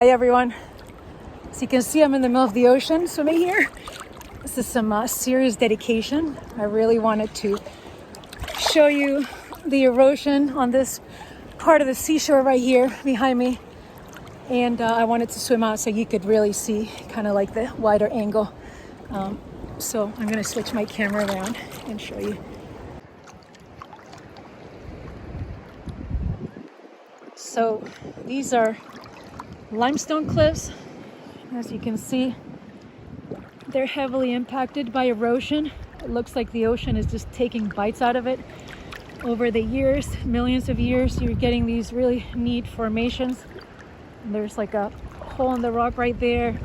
Hi everyone. So you can see I'm in the middle of the ocean swimming here. This is some serious dedication. I really wanted to show you the erosion on this part of the seashore right here behind me. And I wanted to swim out so you could really see kind of like the wider angle. So I'm gonna switch my camera around and show you. So these are limestone cliffs. As you can see, they're heavily impacted by erosion. It looks like the ocean is just taking bites out of it. Over the years, millions of years, you're getting these really neat formations. And there's like a hole in the rock right there.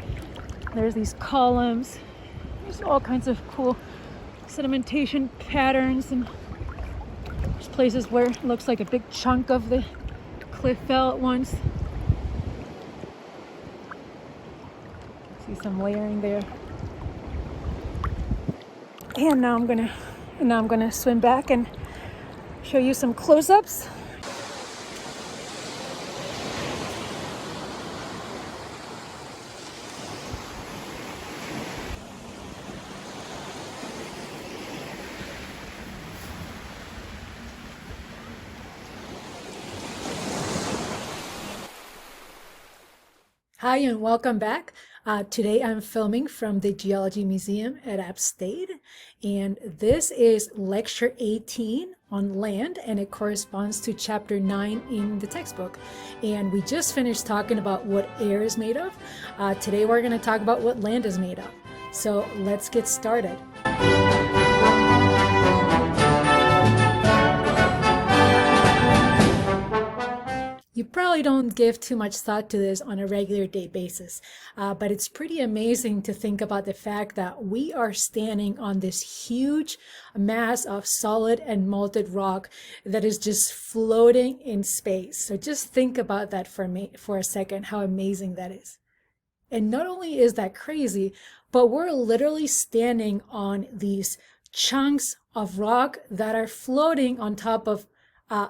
There's these columns. There's all kinds of cool sedimentation patterns, and there's places where it looks like a big chunk of the cliff fell at once. See some layering there. And now I'm gonna swim back and show you some close-ups. Hi and welcome back. Today I'm filming from the Geology Museum at App State, and this is lecture 18 on land, and it corresponds to chapter 9 in the textbook. And we just finished talking about what air is made of. Today we're going to talk about what land is made of. So let's get started. You probably don't give too much thought to this on a regular day basis, but it's pretty amazing to think about the fact that we are standing on this huge mass of solid and molten rock that is just floating in space. So just think about that for a second, how amazing that is. And not only is that crazy, but we're literally standing on these chunks of rock that are floating on top of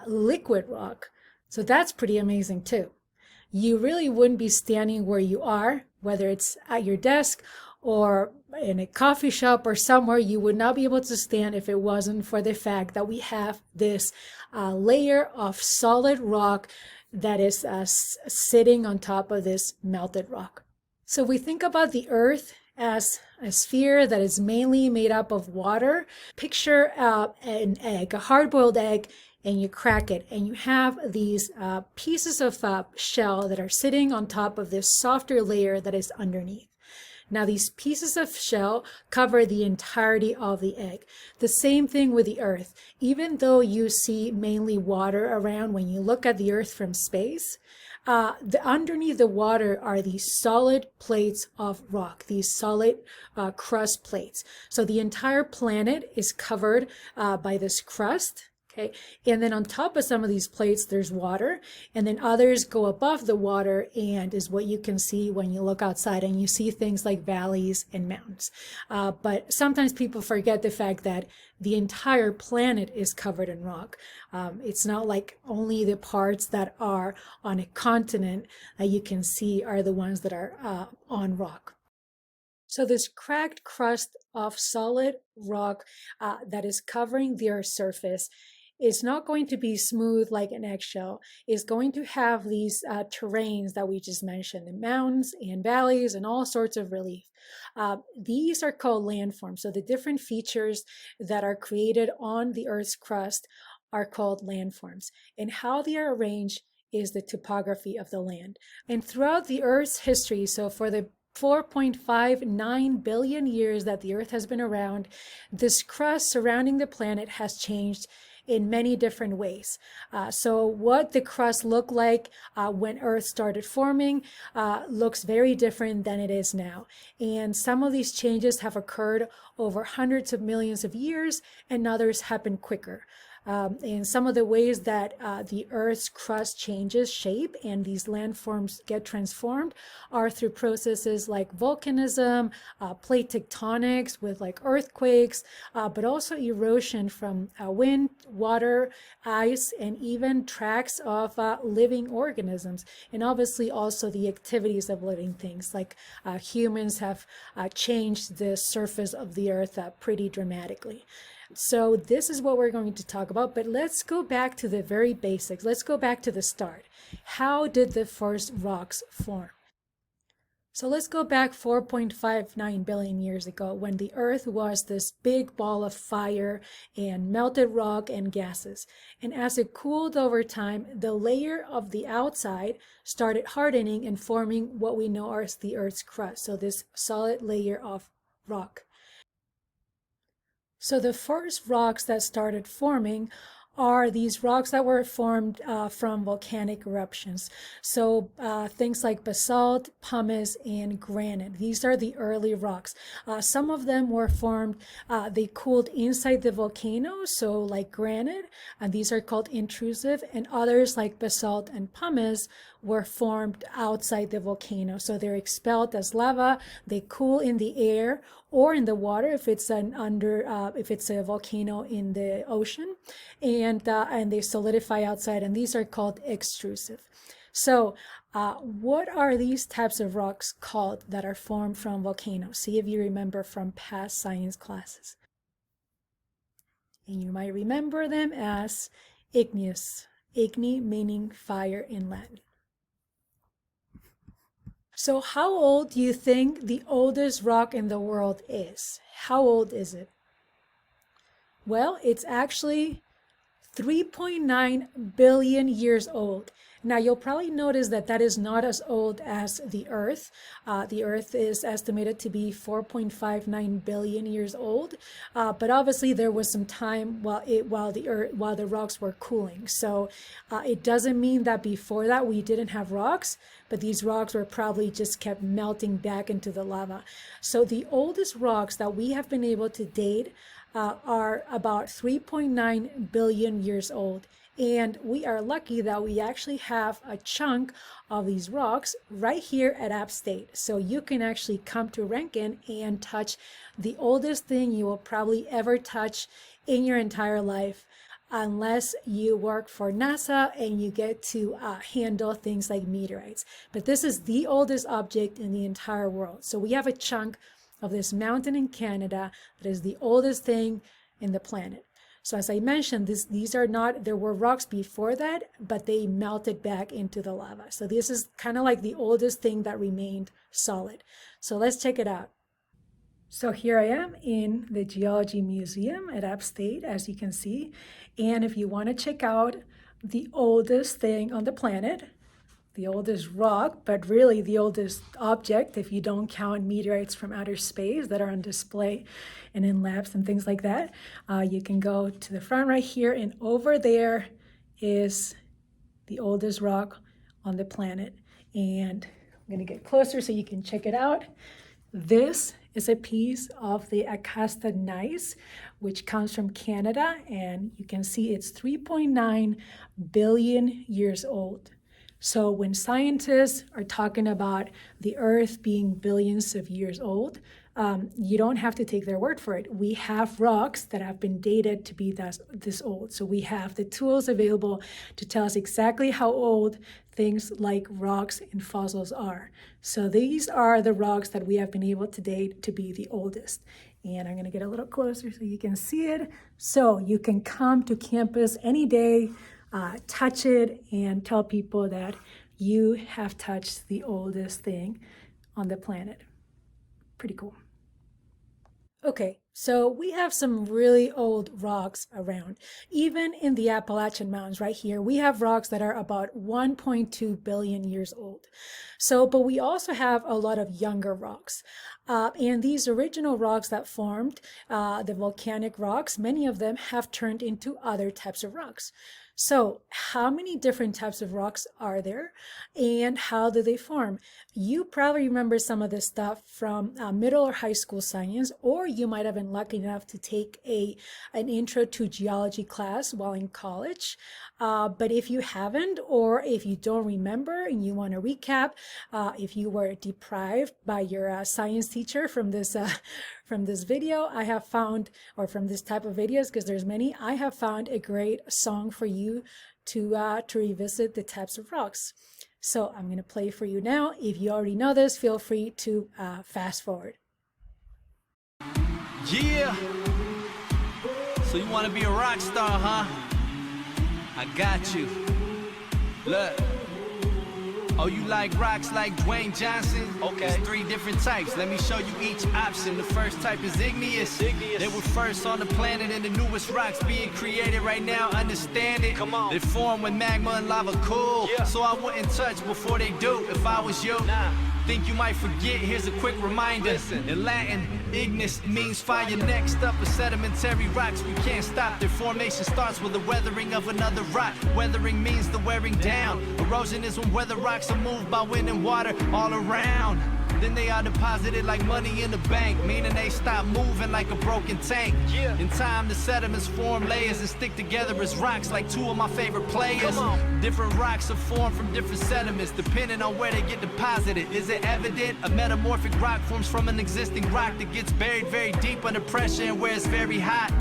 liquid rock. So that's pretty amazing too. You really wouldn't be standing where you are, whether it's at your desk or in a coffee shop or somewhere. You would not be able to stand if it wasn't for the fact that we have this layer of solid rock that is sitting on top of this melted rock. So we think about the Earth as a sphere that is mainly made up of water. Picture an egg, a hard-boiled egg, and you crack it, and you have these pieces of shell that are sitting on top of this softer layer that is underneath. Now, these pieces of shell cover the entirety of the egg. The same thing with the Earth. Even though you see mainly water around when you look at the Earth from space, underneath the water are these solid plates of rock, these solid crust plates. So the entire planet is covered by this crust. Okay, and then on top of some of these plates, there's water, and then others go above the water and is what you can see when you look outside and you see things like valleys and mountains. But sometimes people forget the fact that the entire planet is covered in rock. It's not like only the parts that are on a continent that you can see are the ones that are on rock. So this cracked crust of solid rock that is covering the Earth's surface is not going to be smooth like an eggshell. It's going to have these terrains that we just mentioned, the mountains and valleys and all sorts of relief. These are called landforms. So the different features that are created on the Earth's crust are called landforms. And how they are arranged is the topography of the land. And throughout the Earth's history, so for the 4.59 billion years that the Earth has been around, this crust surrounding the planet has changed in many different ways. So what the crust looked like when Earth started forming looks very different than it is now. And some of these changes have occurred over hundreds of millions of years, and others happen quicker. And some of the ways that the Earth's crust changes shape and these landforms get transformed are through processes like volcanism, plate tectonics with like earthquakes, but also erosion from wind, water, ice, and even tracks of living organisms. And obviously also the activities of living things like humans have changed the surface of the Earth pretty dramatically. So this is what we're going to talk about, but let's go back to the very basics. Let's go back to the start. How did the first rocks form? So let's go back 4.59 billion years ago when the Earth was this big ball of fire and melted rock and gases. And as it cooled over time, the layer of the outside started hardening and forming what we know as the Earth's crust. So this solid layer of rock. So the first rocks that started forming are these rocks that were formed from volcanic eruptions. So things like basalt, pumice, and granite. These are the early rocks. Some of them were formed, they cooled inside the volcano, so like granite, and these are called intrusive, and others like basalt and pumice were formed outside the volcano. So they're expelled as lava, they cool in the air or in the water if it's if it's a volcano in the ocean, and they solidify outside, and these are called extrusive. So what are these types of rocks called that are formed from volcanoes? See if you remember from past science classes. And you might remember them as igneous. Igni meaning fire in Latin. So how old do you think the oldest rock in the world is? How old is it? Well, it's actually 3.9 billion years old. Now, you'll probably notice that that is not as old as the Earth. The Earth is estimated to be 4.59 billion years old, but obviously there was some time while the rocks were cooling. So it doesn't mean that before that we didn't have rocks, but these rocks were probably just kept melting back into the lava. So the oldest rocks that we have been able to date are about 3.9 billion years old. And we are lucky that we actually have a chunk of these rocks right here at App State. So you can actually come to Rankin and touch the oldest thing you will probably ever touch in your entire life, unless you work for NASA and you get to handle things like meteorites. But this is the oldest object in the entire world. So we have a chunk of this mountain in Canada that is the oldest thing in the planet. So as I mentioned, there were rocks before that, but they melted back into the lava. So this is kind of like the oldest thing that remained solid. So let's check it out. So here I am in the Geology Museum at App State, as you can see. And if you want to check out the oldest thing on the planet, the oldest rock, but really the oldest object, if you don't count meteorites from outer space that are on display and in labs and things like that, you can go to the front right here, and over there is the oldest rock on the planet. And I'm going to get closer so you can check it out. This is a piece of the Acasta gneiss, which comes from Canada, and you can see it's 3.9 billion years old. So when scientists are talking about the Earth being billions of years old, you don't have to take their word for it. We have rocks that have been dated to be this old. So we have the tools available to tell us exactly how old things like rocks and fossils are. So these are the rocks that we have been able to date to be the oldest. And I'm going to get a little closer so you can see it. So you can come to campus any day, touch it, and tell people that you have touched the oldest thing on the planet. Pretty cool. Okay, so we have some really old rocks around. Even in the Appalachian Mountains right here, we have rocks that are about 1.2 billion years old. So, but we also have a lot of younger rocks. And these original rocks that formed, the volcanic rocks, many of them have turned into other types of rocks. So, how many different types of rocks are there and how do they form? You probably remember some of this stuff from middle or high school science, or you might have been lucky enough to take an intro to geology class while in college. But if you haven't, or if you don't remember and you want to recap, if you were deprived by your science teacher from this from this video, I have found, or from this type of videos, because there's many, I have found a great song for you to revisit the types of rocks. So I'm going to play for you now. If you already know this, feel free to fast forward. Yeah. So you want to be a rock star, huh? I got you. Look. Oh, you like rocks like Dwayne Johnson? Okay. There's 3 different types. Let me show you each option. The first type is igneous. They were first on the planet and the newest rocks being created right now. Understand it? Come on. They form when magma and lava cool. Yeah. So I wouldn't touch before they do if I was you. Nah. Think you might forget, here's a quick reminder. Listen. In Latin, ignis means fire. Next up are sedimentary rocks. We can't stop. Their formation starts with the weathering of another rock. Weathering means the wearing down. Erosion is when weather rocks are moved by wind and water all around. Then they are deposited like money in the bank, meaning they stop moving like a broken tank. Yeah. In time, the sediments form layers and stick together as rocks, like 2 of my favorite players. Different rocks are formed from different sediments, depending on where they get deposited. Is it evident? A metamorphic rock forms from an existing rock that gets buried very deep under pressure and where it's very hot.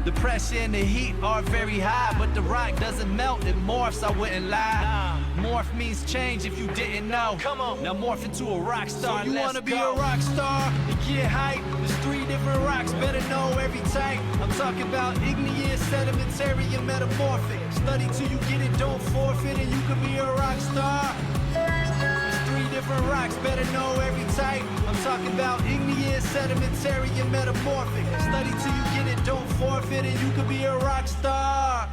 The pressure and the heat are very high, but the rock doesn't melt, it morphs, I wouldn't lie. Morph means change if you didn't know. Come on. Now morph into a rock star. So you wanna be a rock star and get hype? There's 3 different rocks, better know every type. I'm talking about igneous, sedimentary, and metamorphic. Study till you get it, don't forfeit, and you could be a rock star. There's 3 different rocks, better know every type. I'm talking about igneous, sedimentary, and metamorphic. Study till you get it, don't forfeit, and you could be a rock star.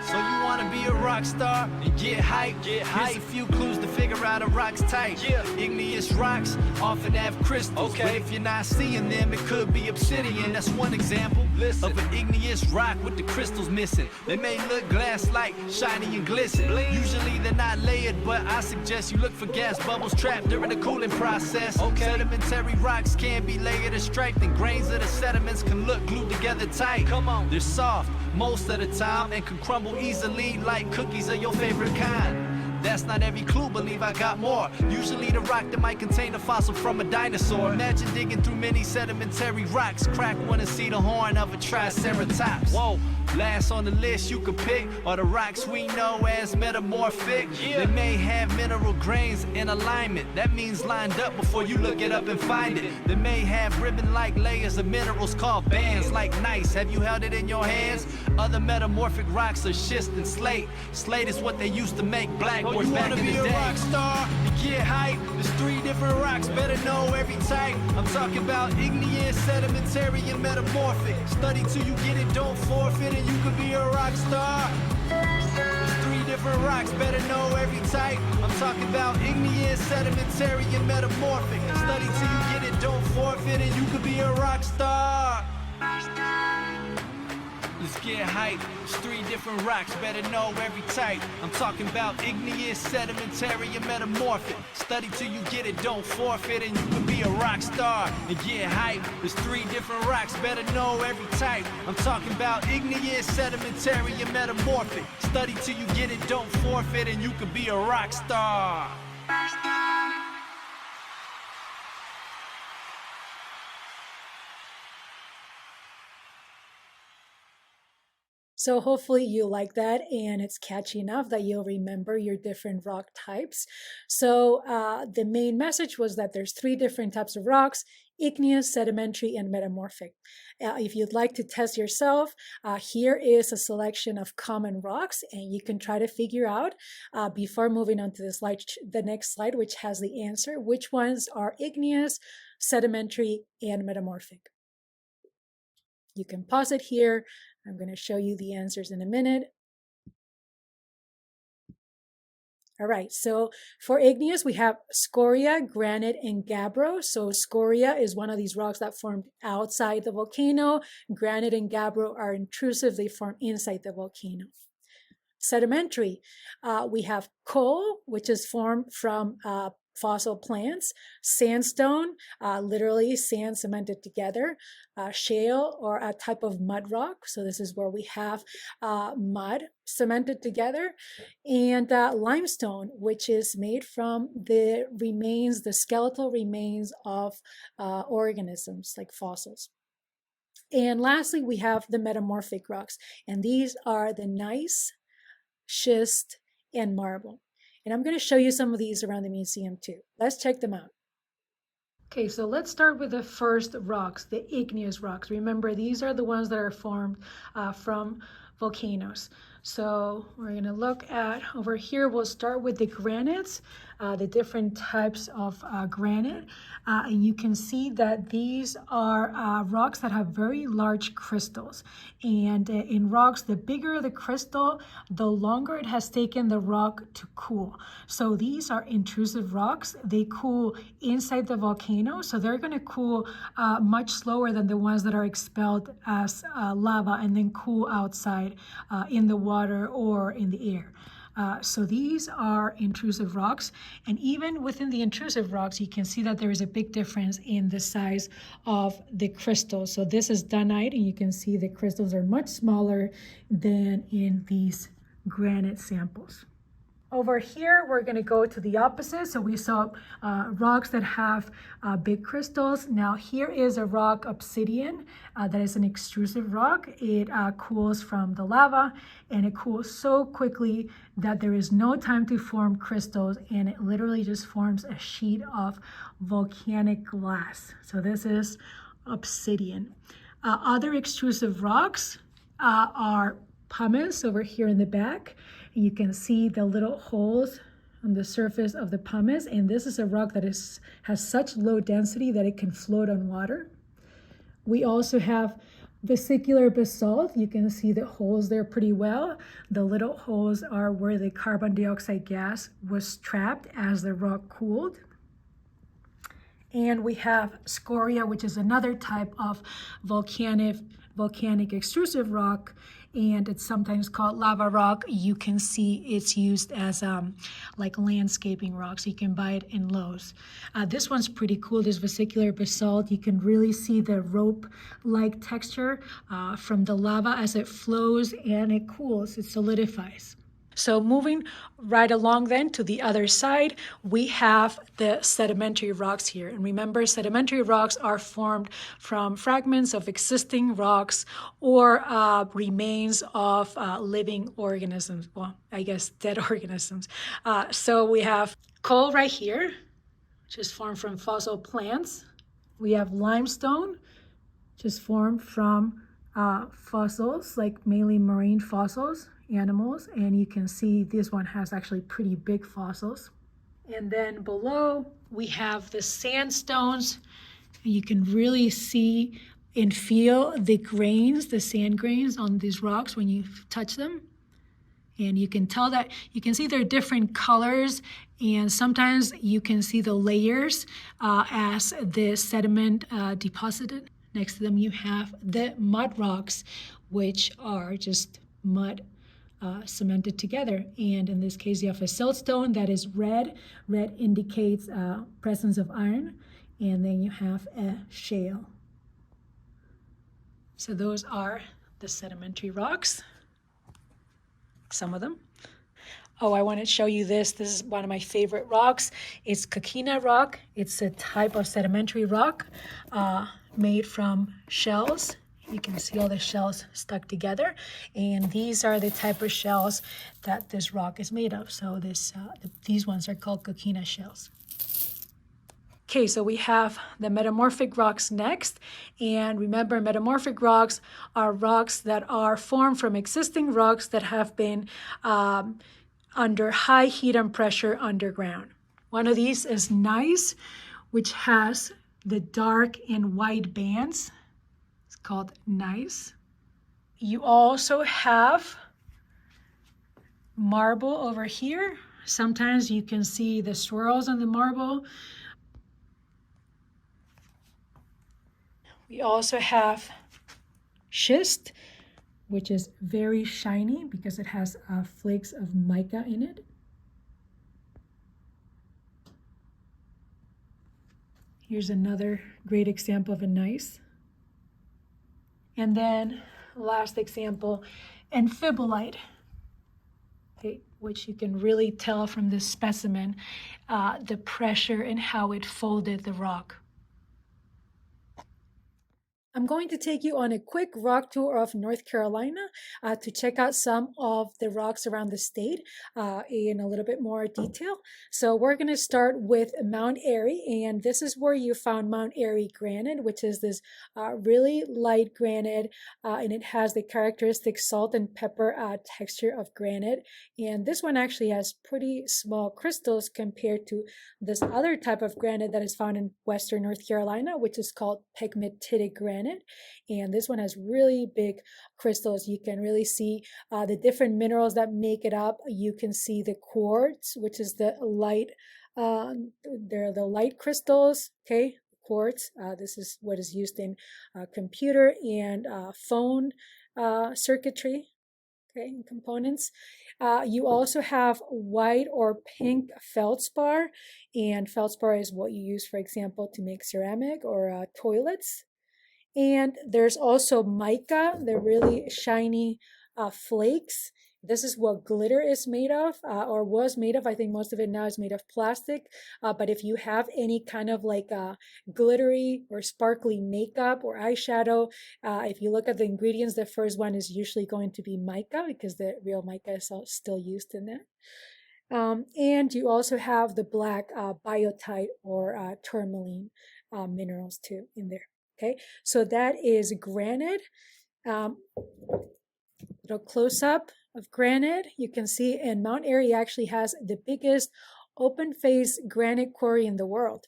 So you wanna be a rock star and get hype? Here's a few clues to figure out a rock's type. Igneous rocks often have crystals, but if you're not seeing them, it could be obsidian. That's one example of an igneous rock with the crystals missing. They may look glass-like, shiny and glisten. Usually they're not layered, but I suggest you look for gas bubbles trapped during the cooling process. Sedimentary rocks can be layered or striped, and grains of the sediments can look glued together tight. They're soft most of the time and can crumble easily like cookies of your favorite kind. That's not every clue, believe I got more. Usually the rock that might contain a fossil from a dinosaur. Imagine digging through many sedimentary rocks. Crack one and see the horn of a triceratops. Whoa. Last on the list you could pick are the rocks we know as metamorphic. They may have mineral grains in alignment. That means lined up before you look it up and find it. They may have ribbon-like layers of minerals called bands, like gneiss. Have you held it in your hands? Other metamorphic rocks are schist and slate. Slate is what they used to make blackboards back in the day. You wanna be a rock star and get hype? There's 3 different rocks, better know every type. I'm talking about igneous, sedimentary, and metamorphic. Study till you get it, don't forfeit, and you could be a rock star. There's 3 different rocks, better know every type. I'm talking about igneous, sedimentary, and metamorphic. Study till you get it, don't forfeit, and you could be a rock star. Let's get hype. There's 3 different rocks, better know every type. I'm talking about igneous, sedimentary, and metamorphic. Study till you get it, don't forfeit, and you can be a rock star and get hype. There's 3 different rocks, better know every type. I'm talking about igneous, sedimentary, and metamorphic. Study till you get it, don't forfeit, and you can be a rock star. So hopefully you like that and it's catchy enough that you'll remember your different rock types. So the main message was that there's 3 different types of rocks: igneous, sedimentary, and metamorphic. If you'd like to test yourself, here is a selection of common rocks, and you can try to figure out before moving on to the next slide, which has the answer, which ones are igneous, sedimentary, and metamorphic. You can pause it here. I'm going to show you the answers in a minute. All right, so for igneous, we have scoria, granite, and gabbro. So scoria is one of these rocks that formed outside the volcano. Granite and gabbro are intrusive. They form inside the volcano. Sedimentary, we have coal, which is formed from fossil plants, sandstone, literally sand cemented together, shale, or a type of mud rock. So this is where we have mud cemented together, and limestone, which is made from the remains, the skeletal remains of organisms like fossils. And lastly, we have the metamorphic rocks, and these are the gneiss, schist, and marble. And I'm going to show you some of these around the museum too. Let's check them out. Okay, so let's start with the first rocks, the igneous rocks. Remember, these are the ones that are formed from volcanoes. So we're going to look at over here. We'll start with the granites, the different types of granite. And you can see that these are rocks that have very large crystals. And in rocks, the bigger the crystal, the longer it has taken the rock to cool. So these are intrusive rocks. They cool inside the volcano. So they're going to cool much slower than the ones that are expelled as lava and then cool outside in the water or in the air. So these are intrusive rocks, and even within the intrusive rocks, you can see that there is a big difference in the size of the crystals. So this is dunite, and you can see the crystals are much smaller than in these granite samples. Over here, we're going to go to the opposite. So we saw rocks that have big crystals. Now here is a rock, obsidian, that is an extrusive rock. It cools from the lava, and it cools so quickly that there is no time to form crystals, and it literally just forms a sheet of volcanic glass. So this is obsidian. Other extrusive rocks are pumice over here in the back. You can see the little holes on the surface of the pumice, and this is a rock that has such low density that it can float on water. We also have vesicular basalt. You can see the holes there pretty well. The little holes are where the carbon dioxide gas was trapped as the rock cooled. And we have scoria, which is another type of volcanic extrusive rock, and it's sometimes called lava rock. You can see it's used as like landscaping rocks. You can buy it in Lowe's. This one's pretty cool. This vesicular basalt. You can really see the rope-like texture from the lava as it flows and it cools, it solidifies. So moving right along then to the other side, we have the sedimentary rocks here. And remember, sedimentary rocks are formed from fragments of existing rocks or remains of living organisms. Well, I guess dead organisms. So we have coal right here, which is formed from fossil plants. We have limestone, which is formed from fossils, like mainly marine fossils, animals, and you can see this one has actually pretty big fossils. And then below we have the sandstones. You can really see and feel the grains, the sand grains on these rocks when you touch them. And you can tell that, you can see they're different colors, and sometimes you can see the layers as the sediment deposited. Next to them you have the mud rocks, which are just mud cemented together. And in this case, you have a siltstone that is red. Red indicates presence of iron. And then you have a shale. So those are the sedimentary rocks, some of them. Oh, I want to show you this. This is one of my favorite rocks. It's coquina rock. It's a type of sedimentary rock made from shells. You can see all the shells stuck together, and these are the type of shells that this rock is made of. So these ones are called coquina shells. Okay, so we have the metamorphic rocks next, and remember, metamorphic rocks are rocks that are formed from existing rocks that have been under high heat and pressure underground. One of these is gneiss, which has the dark and white bands. Called gneiss. You also have marble over here. Sometimes you can see the swirls on the marble. We also have schist, which is very shiny because it has flakes of mica in it. Here's another great example of a gneiss. And then last example, amphibolite, okay, which you can really tell from this specimen the pressure and how it folded the rock. I'm going to take you on a quick rock tour of North Carolina to check out some of the rocks around the state in a little bit more detail. So we're going to start with Mount Airy, and this is where you found Mount Airy granite, which is this really light granite, and it has the characteristic salt and pepper texture of granite. And this one actually has pretty small crystals compared to this other type of granite that is found in western North Carolina, which is called pegmatitic granite. And this one has really big crystals. You can really see the different minerals that make it up. You can see the quartz, which is the light, they're the light crystals, okay, quartz. This is what is used in computer and phone circuitry, okay, components. You also have white or pink feldspar, and feldspar is what you use, for example, to make ceramic or toilets. And there's also mica, the really shiny flakes. This is what glitter is made of, or was made of. I think most of it now is made of plastic. But if you have any kind of like glittery or sparkly makeup or eyeshadow, if you look at the ingredients, the first one is usually going to be mica because the real mica is still used in that. And you also have the black biotite or tourmaline minerals too in there. Okay, so that is granite. Little close-up of granite. You can see, and Mount Airy actually has the biggest open-face granite quarry in the world.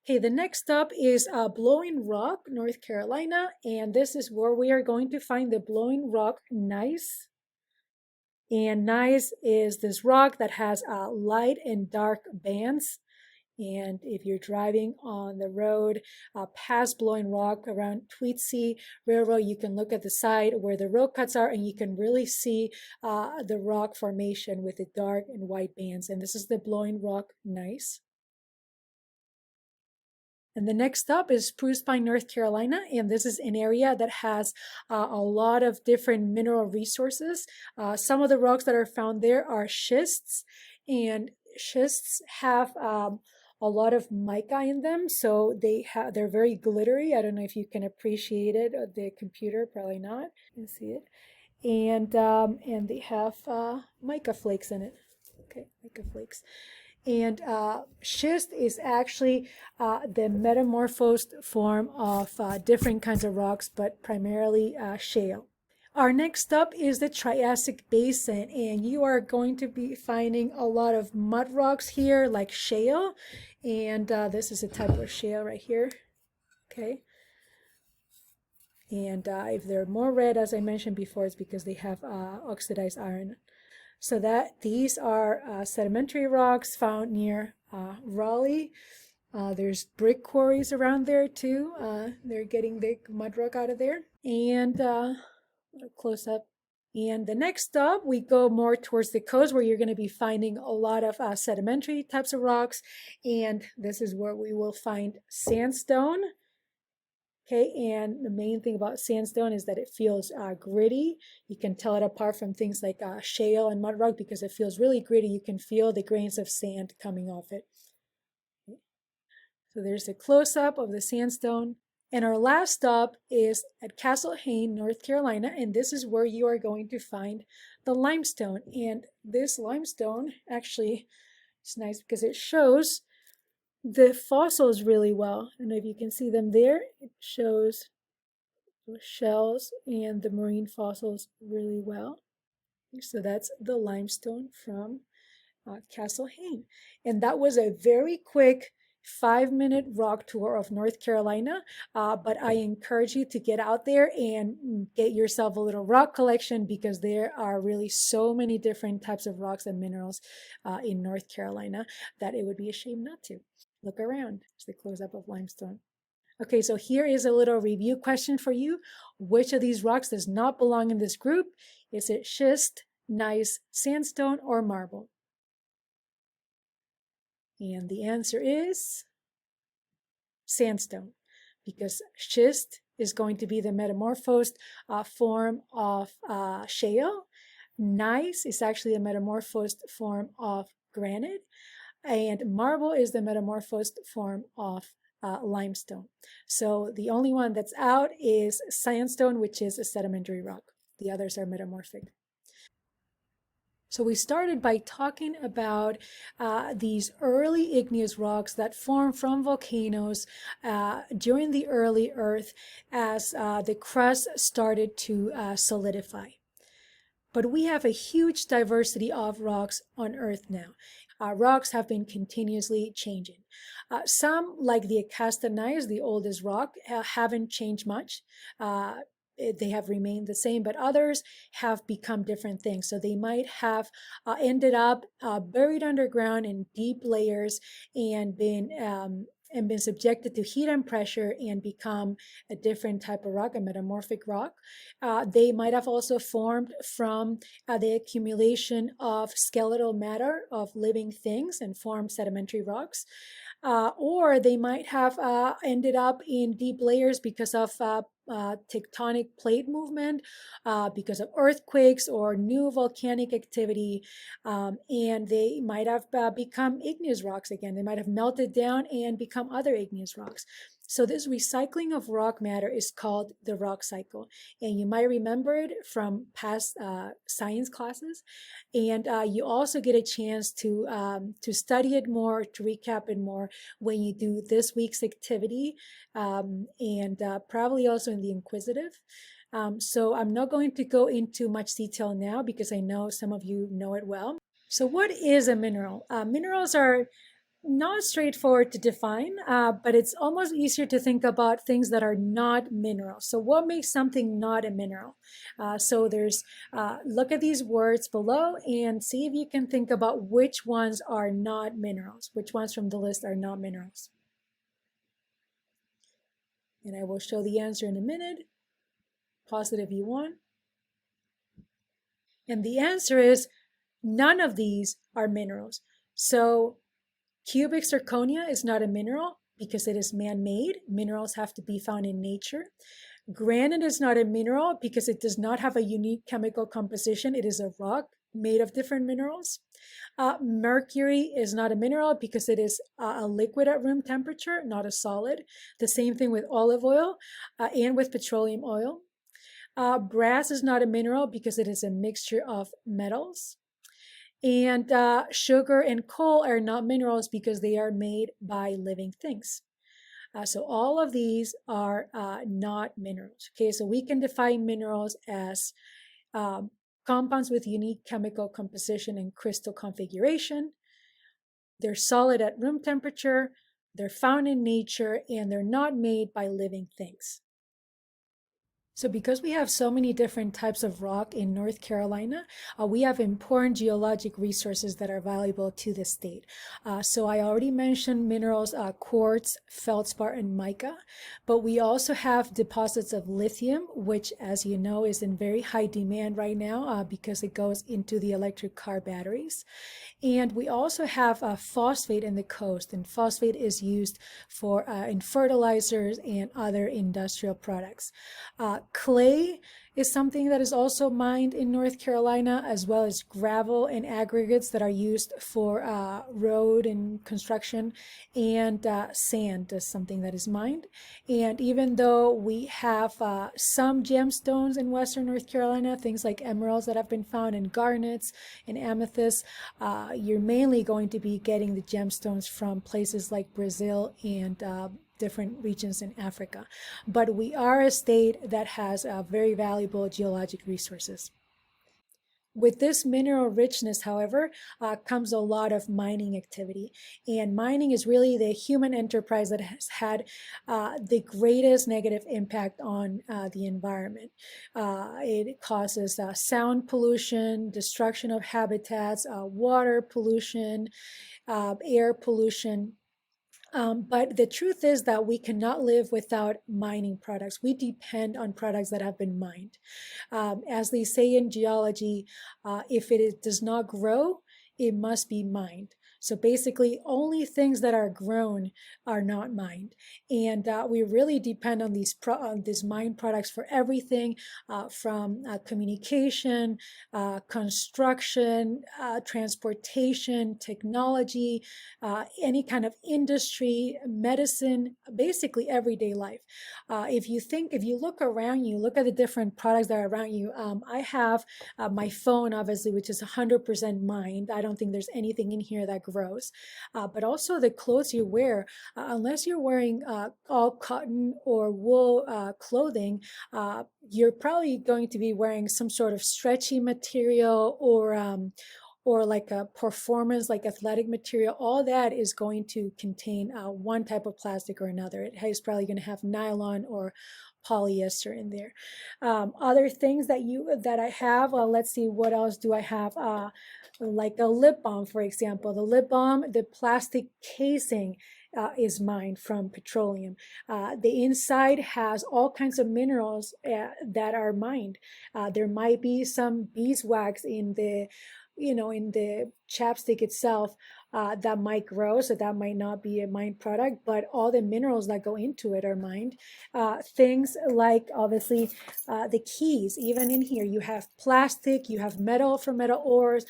Okay, the next up is Blowing Rock, North Carolina, and this is where we are going to find the Blowing Rock gneiss. And gneiss is this rock that has light and dark bands. And if you're driving on the road past Blowing Rock around Tweetsea Railroad, you can look at the side where the road cuts are and you can really see the rock formation with the dark and white bands. And this is the Blowing Rock gneiss. And the next up is Spruce Pine, North Carolina, and this is an area that has a lot of different mineral resources. Some of the rocks that are found there are schists, and schists have a lot of mica in them, so they're very glittery. I don't know if you can appreciate it on the computer, probably not. You can see it, and they have mica flakes in it. Okay, mica flakes. And schist is actually the metamorphosed form of different kinds of rocks, but primarily shale. Our next up is the Triassic Basin, and you are going to be finding a lot of mud rocks here, like shale, and this is a type of shale right here, okay? And if they're more red, as I mentioned before, it's because they have oxidized iron. So that these are sedimentary rocks found near Raleigh. There's brick quarries around there too. They're getting the mud rock out of there. And close up. And the next stop, we go more towards the coast where you're going to be finding a lot of sedimentary types of rocks. And this is where we will find sandstone. Okay, and the main thing about sandstone is that it feels gritty. You can tell it apart from things like shale and mud rock because it feels really gritty. You can feel the grains of sand coming off it. So there's a close-up of the sandstone. And our last stop is at Castle Hayne, North Carolina, and this is where you are going to find the limestone. And this limestone actually is nice because it shows the fossils really well. I don't know if you can see them there. It shows the shells and the marine fossils really well. So that's the limestone from Castle Hayne. And that was a very quick 5-minute rock tour of North Carolina, but I encourage you to get out there and get yourself a little rock collection because there are really so many different types of rocks and minerals in North Carolina that it would be a shame not to. Look around. It's the close-up of limestone. Okay, so here is a little review question for you. Which of these rocks does not belong in this group? Is it schist, gneiss, sandstone, or marble? And the answer is sandstone, because schist is going to be the metamorphosed form of shale. Gneiss is actually a metamorphosed form of granite, and marble is the metamorphosed form of limestone. So the only one that's out is sandstone, which is a sedimentary rock. The others are metamorphic. So we started by talking about these early igneous rocks that form from volcanoes during the early Earth as the crust started to solidify. But we have a huge diversity of rocks on Earth now. Rocks have been continuously changing. Some, like the Acasta gneiss, the oldest rock, haven't changed much. They have remained the same, but others have become different things. So they might have ended up buried underground in deep layers and been subjected to heat and pressure and become a different type of rock, a metamorphic rock. They might have also formed from the accumulation of skeletal matter of living things and formed sedimentary rocks. Or they might have ended up in deep layers because of tectonic plate movement, because of earthquakes or new volcanic activity, and they might have become igneous rocks again. They might have melted down and become other igneous rocks. So this recycling of rock matter is called the rock cycle, and you might remember it from past science classes. And you also get a chance to study it more, to recap it more when you do this week's activity, and probably also in the inquisitive. So I'm not going to go into much detail now because I know some of you know it well. So what is a mineral? Minerals are not straightforward to define, but it's almost easier to think about things that are not minerals. So what makes something not a mineral? So there's, look at these words below and see if you can think about which ones are not minerals, which ones from the list are not minerals. And I will show the answer in a minute. Pause it if you want. And the answer is none of these are minerals. So cubic zirconia is not a mineral because it is man-made. Minerals have to be found in nature. Granite is not a mineral because it does not have a unique chemical composition. It is a rock made of different minerals. Mercury is not a mineral because it is a liquid at room temperature, not a solid. The same thing with olive oil and with petroleum oil. Brass is not a mineral because it is a mixture of metals. And sugar and coal are not minerals because they are made by living things. So all of these are not minerals. Okay, so we can define minerals as compounds with unique chemical composition and crystal configuration. They're solid at room temperature, they're found in nature, and they're not made by living things. So because we have so many different types of rock in North Carolina, we have important geologic resources that are valuable to the state. So I already mentioned minerals, quartz, feldspar, and mica, but we also have deposits of lithium, which, as you know, is in very high demand right now because it goes into the electric car batteries. And we also have phosphate in the coast, and phosphate is used for in fertilizers and other industrial products. Clay is something that is also mined in North Carolina, as well as gravel and aggregates that are used for road and construction, and sand is something that is mined. And even though we have some gemstones in Western North Carolina, things like emeralds that have been found, and garnets and amethysts, you're mainly going to be getting the gemstones from places like Brazil and different regions in Africa. But we are a state that has very valuable geologic resources. With this mineral richness, however, comes a lot of mining activity. And mining is really the human enterprise that has had the greatest negative impact on the environment. It causes sound pollution, destruction of habitats, water pollution, air pollution. But the truth is that we cannot live without mining products. We depend on products that have been mined. As they say in geology, if does not grow, it must be mined. So basically, only things that are grown are not mined, and we really depend on these mined products for everything, from communication, construction, transportation, technology, any kind of industry, medicine, basically everyday life. If you look around you, look at the different products that are around you. I have my phone, obviously, which is 100% mined. I don't think there's anything in here that grows. But also the clothes you wear, unless you're wearing all cotton or wool clothing, you're probably going to be wearing some sort of stretchy material, or like a performance, like athletic material. All that is going to contain one type of plastic or another. It is probably going to have nylon or polyester in there. Other things that I have, let's see, what else do I have? Like a lip balm, for example. The lip balm, the plastic casing is mined from petroleum. The inside has all kinds of minerals that are mined. There might be some beeswax in the chapstick itself, that might grow, so that might not be a mined product, but all the minerals that go into it are mined. Things like, obviously, the keys, even in here, you have plastic, you have metal for metal ores.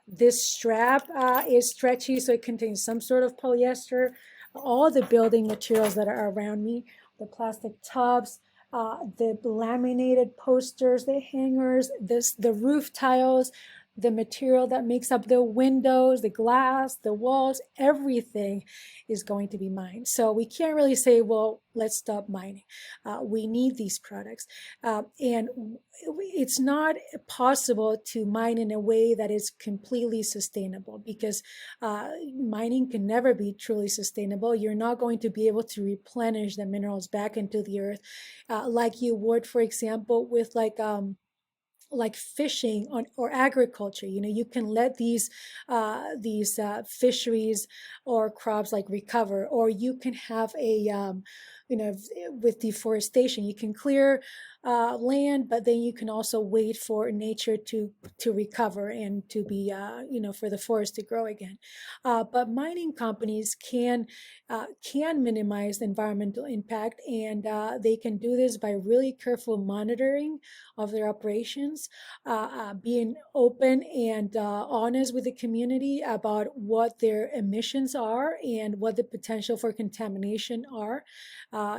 This strap is stretchy, so it contains some sort of polyester. All the building materials that are around me, the plastic tubs, the laminated posters, the hangers, the roof tiles, the material that makes up the windows, the glass, the walls, everything is going to be mined. So we can't really say, well, let's stop mining. We need these products. And it's not possible to mine in a way that is completely sustainable, because mining can never be truly sustainable. You're not going to be able to replenish the minerals back into the earth like you would, for example, with like fishing or agriculture. You can let these fisheries or crops like recover, or you can have with deforestation, you can clear land, but then you can also wait for nature to recover and to be for the forest to grow again. But mining companies can minimize the environmental impact, and they can do this by really careful monitoring of their operations, being open and honest with the community about what their emissions are and what the potential for contamination are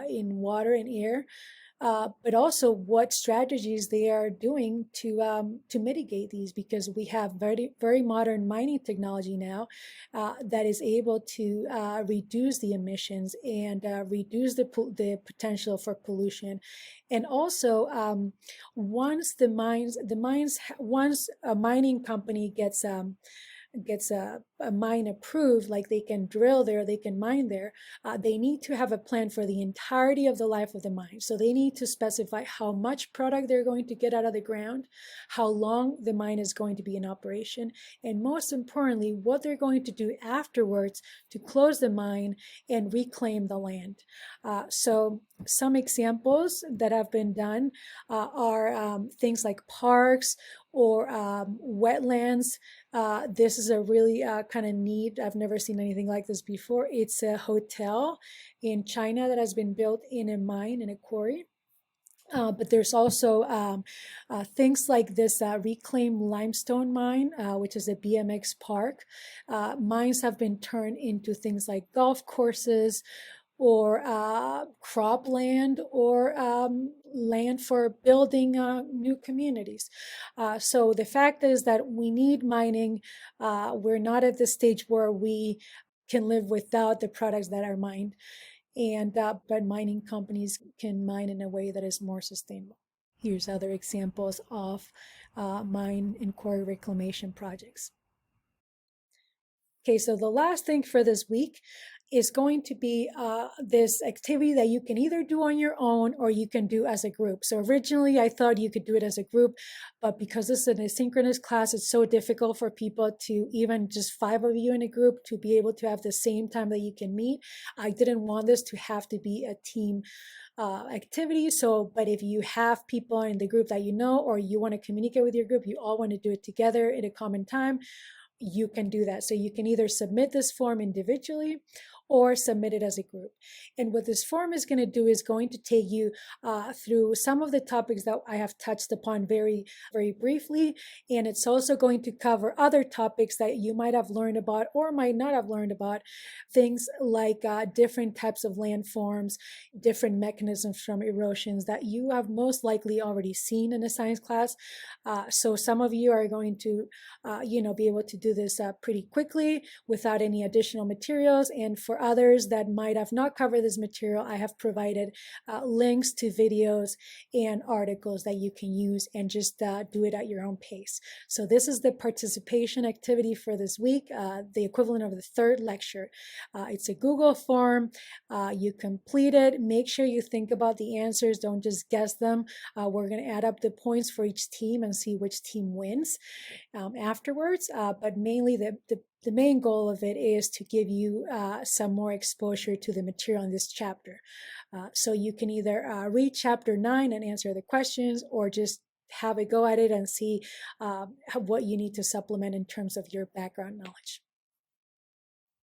in water and air, but also what strategies they are doing to mitigate these, because we have very, very modern mining technology now that is able to reduce the emissions and reduce the potential for pollution. And also, once a mining company gets a mine approved, like they can drill there, they can mine there, they need to have a plan for the entirety of the life of the mine. So they need to specify how much product they're going to get out of the ground, how long the mine is going to be in operation, and most importantly, what they're going to do afterwards to close the mine and reclaim the land. So some examples that have been done are things like parks or wetlands. This is a really kind of neat, I've never seen anything like this before. It's a hotel in China that has been built in a mine, in a quarry. But there's also things like this reclaimed limestone mine, which is a BMX park. Mines have been turned into things like golf courses, or cropland, or land for building new communities. So the fact is that we need mining. We're not at the stage where we can live without the products that are mined, and but mining companies can mine in a way that is more sustainable. Here's other examples of mine and quarry reclamation projects. Okay, so the last thing for this week is going to be this activity that you can either do on your own or you can do as a group. So originally I thought you could do it as a group, but because this is an asynchronous class, it's so difficult for people to, even just 5 of you in a group, to be able to have the same time that you can meet. I didn't want this to have to be a team activity. So, but if you have people in the group that you know, or you want to communicate with your group, you all want to do it together at a common time, you can do that. So you can either submit this form individually or submit it as a group. And what this form is going to do is going to take you through some of the topics that I have touched upon very, very briefly. And it's also going to cover other topics that you might have learned about or might not have learned about. Things like different types of landforms, different mechanisms from erosions that you have most likely already seen in a science class. So some of you are going to, be able to do this pretty quickly without any additional materials. And for others that might have not covered this material, I have provided links to videos and articles that you can use and just do it at your own pace. So this is the participation activity for this week, the equivalent of the third lecture. It's a Google form. You complete it. Make sure you think about the answers. Don't just guess them. We're going to add up the points for each team and see which team wins afterwards. But mainly the main goal of it is to give you some more exposure to the material in this chapter. So you can either read chapter 9 and answer the questions, or just have a go at it and see what you need to supplement in terms of your background knowledge.